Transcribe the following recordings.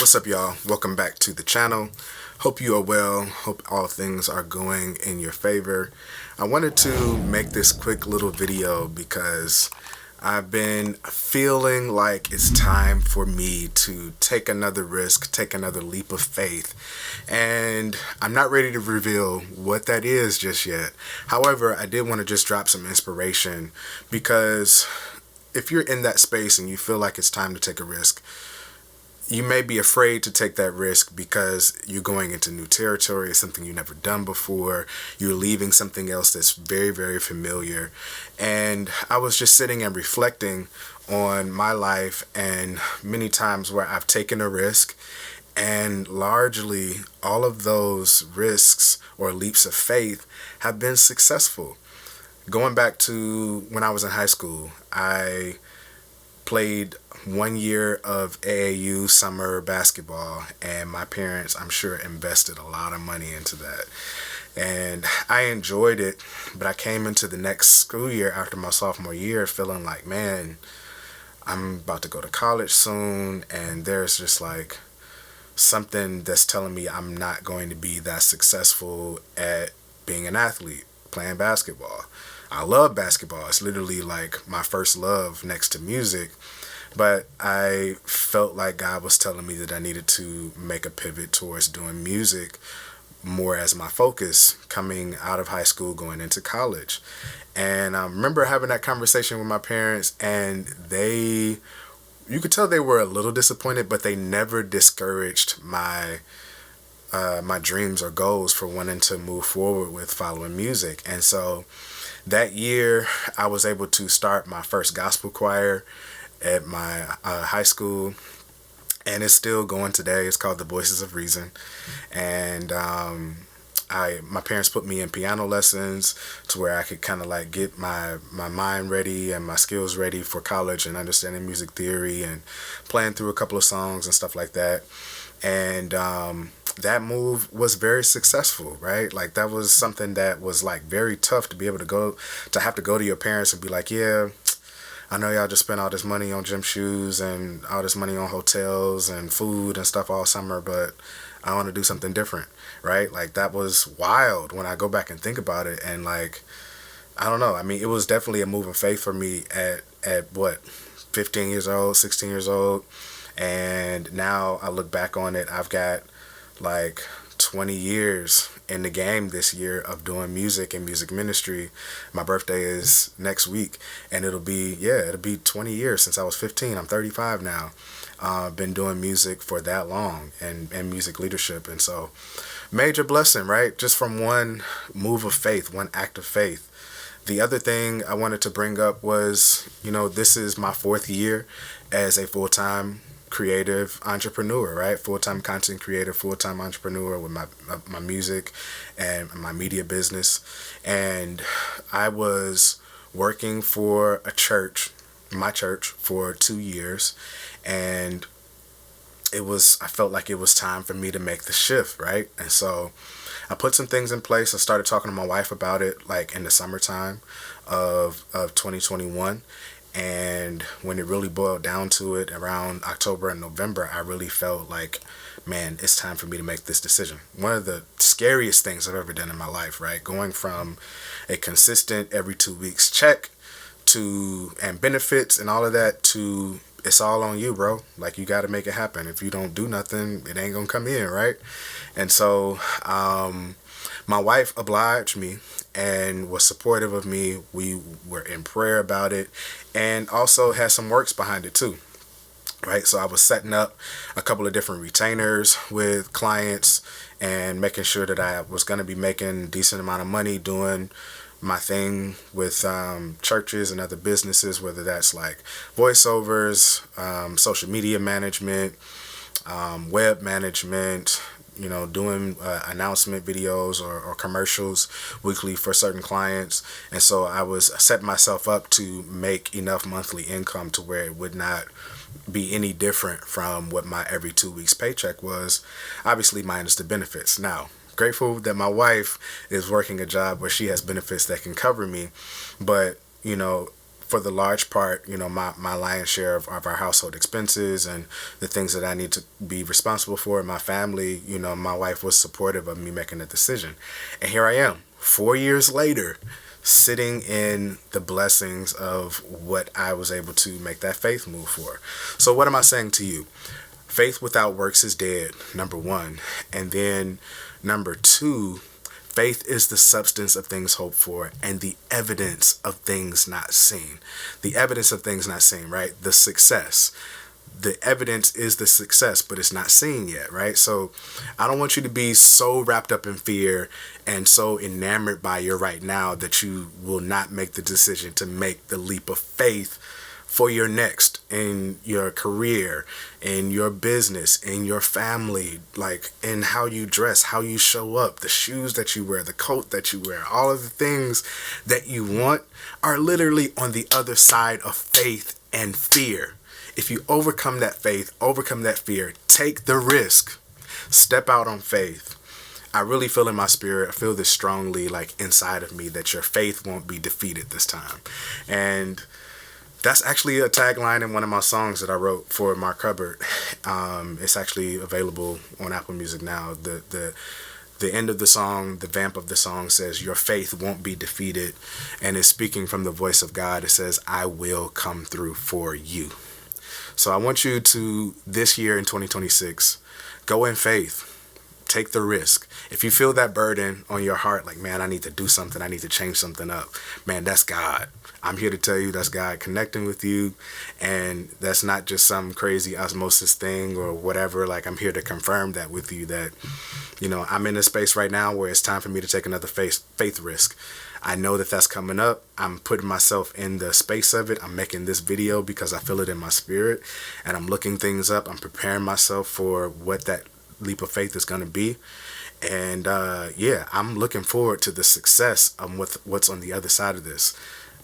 What's up, y'all? Welcome back to the channel. Hope you are well. Hope all things are going in your favor. I wanted to make this quick little video because I've been feeling like it's time for me to take another risk, take another leap of faith. And I'm not ready to reveal what that is just yet. However, I did want to just drop some inspiration because if you're in that space and you feel like it's time to take a risk, you may be afraid to take that risk because you're going into new territory, something you've never done before. You're leaving something else that's very, very familiar. And I was just sitting and reflecting on my life and many times where I've taken a risk, and largely all of those risks or leaps of faith have been successful. Going back to when I was in high school, I played 1 year of AAU summer basketball, and my parents, I'm sure, invested a lot of money into that. And I enjoyed it, but I came into the next school year after my sophomore year feeling like, man, I'm about to go to college soon, and there's just like something that's telling me I'm not going to be that successful at being an athlete, playing basketball. I love basketball. It's literally like my first love next to music. But I felt like God was telling me that I needed to make a pivot towards doing music more as my focus coming out of high school, going into college. And I remember having that conversation with my parents, and you could tell they were a little disappointed, but they never discouraged my dreams or goals for wanting to move forward with following music. And so that year, I was able to start my first gospel choir at my high school, and it's still going today. It's called the Voices of Reason. And my parents put me in piano lessons to where I could kind of like get my mind ready and my skills ready for college and understanding music theory and playing through a couple of songs and stuff like that. And that move was very successful, right? Like that was something that was like very tough to be able to have to go to your parents and be like, yeah, I know y'all just spent all this money on gym shoes and all this money on hotels and food and stuff all summer, but I want to do something different, right? Like that was wild when I go back and think about it. And like, I don't know. I mean, it was definitely a move of faith for me at what, 15 years old, 16 years old. And now I look back on it, I've got like 20 years in the game this year of doing music and music ministry. My birthday is next week, and it'll be 20 years since I was 15. I'm 35 now. Been doing music for that long and music leadership. And so major blessing, right? Just from one move of faith, one act of faith. The other thing I wanted to bring up was, this is my 4th year as a full-time creative entrepreneur, right? Full-time content creator, full-time entrepreneur with my music and my media business. And I was working for my church for 2 years, and I felt like it was time for me to make the shift, right? And so I put some things in place. I started talking to my wife about it like in the summertime of 2021. And when it really boiled down to it around October and November, I really felt like, man, it's time for me to make this decision. One of the scariest things I've ever done in my life, right? Going from a consistent every 2 weeks check and benefits and all of that to it's all on you, bro. Like, you got to make it happen. If you don't do nothing, it ain't going to come in, right? And so my wife obliged me and was supportive of me. We were in prayer about it and also had some works behind it too, right? So I was setting up a couple of different retainers with clients and making sure that I was going to be making a decent amount of money doing my thing with churches and other businesses, whether that's like voiceovers, social media management, web management, doing announcement videos or commercials weekly for certain clients. And so I was setting myself up to make enough monthly income to where it would not be any different from what my every 2 weeks paycheck was, obviously minus the benefits. Now, grateful that my wife is working a job where she has benefits that can cover me, but for the large part, my lion's share of our household expenses and the things that I need to be responsible for in my family, my wife was supportive of me making a decision. And here I am, 4 years later, sitting in the blessings of what I was able to make that faith move for. So what am I saying to you? Faith without works is dead, number one. And then number two, faith is the substance of things hoped for and the evidence of things not seen. The evidence of things not seen, right? The success. The evidence is the success, but it's not seen yet, right? So I don't want you to be so wrapped up in fear and so enamored by your right now that you will not make the decision to make the leap of faith for your next, in your career, in your business, in your family, like in how you dress, how you show up, the shoes that you wear, the coat that you wear, all of the things that you want are literally on the other side of faith and fear. If you overcome that faith, overcome that fear, take the risk, step out on faith. I really feel in my spirit, I feel this strongly, like inside of me, that your faith won't be defeated this time. And that's actually a tagline in one of my songs that I wrote for my cupboard. It's actually available on Apple Music now. The end of the song, the vamp of the song says, "Your faith won't be defeated," and it's speaking from the voice of God. It says, "I will come through for you." So I want you to, this year in 2026, go in faith. Take the risk. If you feel that burden on your heart, like, man, I need to do something, I need to change something up, man, that's God. I'm here to tell you that's God connecting with you, and that's not just some crazy osmosis thing or whatever. Like, I'm here to confirm that with you, that, I'm in a space right now where it's time for me to take another faith risk. I know that that's coming up. I'm putting myself in the space of it. I'm making this video because I feel it in my spirit, and I'm looking things up. I'm preparing myself for what that leap of faith is going to be. And I'm looking forward to the success of what's on the other side of this.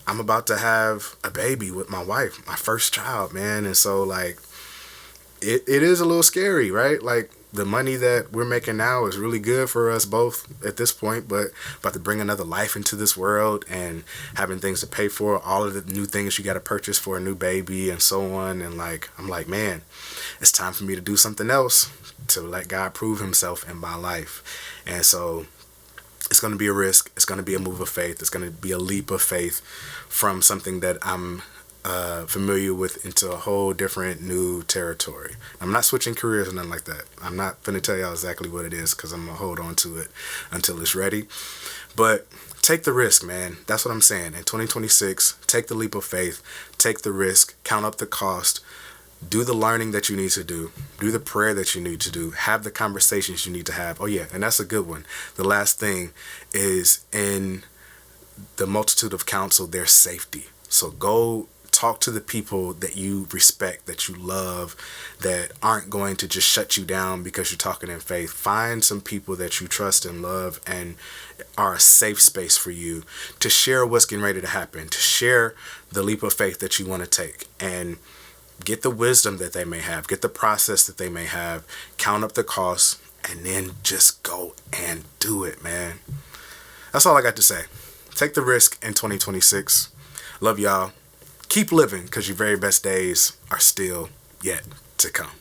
I'm about to have a baby with my wife, my first child, man. And so, like, it is a little scary, right? Like, the money that we're making now is really good for us both at this point, but about to bring another life into this world and having things to pay for, all of the new things you got to purchase for a new baby and so on. And like, I'm like, man, it's time for me to do something else, to let God prove himself in my life. And so it's going to be a risk. It's going to be a move of faith. It's going to be a leap of faith from something that I'm familiar with into a whole different new territory. I'm not switching careers or nothing like that. I'm not going to tell y'all exactly what it is because I'm going to hold on to it until it's ready. But take the risk, man. That's what I'm saying. In 2026, take the leap of faith. Take the risk. Count up the cost. Do the learning that you need to do. Do the prayer that you need to do. Have the conversations you need to have. Oh, yeah, and that's a good one. The last thing is, in the multitude of counsel, there's safety. So go talk to the people that you respect, that you love, that aren't going to just shut you down because you're talking in faith. Find some people that you trust and love and are a safe space for you to share what's getting ready to happen, to share the leap of faith that you want to take, and get the wisdom that they may have, get the process that they may have, count up the costs, and then just go and do it, man. That's all I got to say. Take the risk in 2026. Love y'all. Keep living, because your very best days are still yet to come.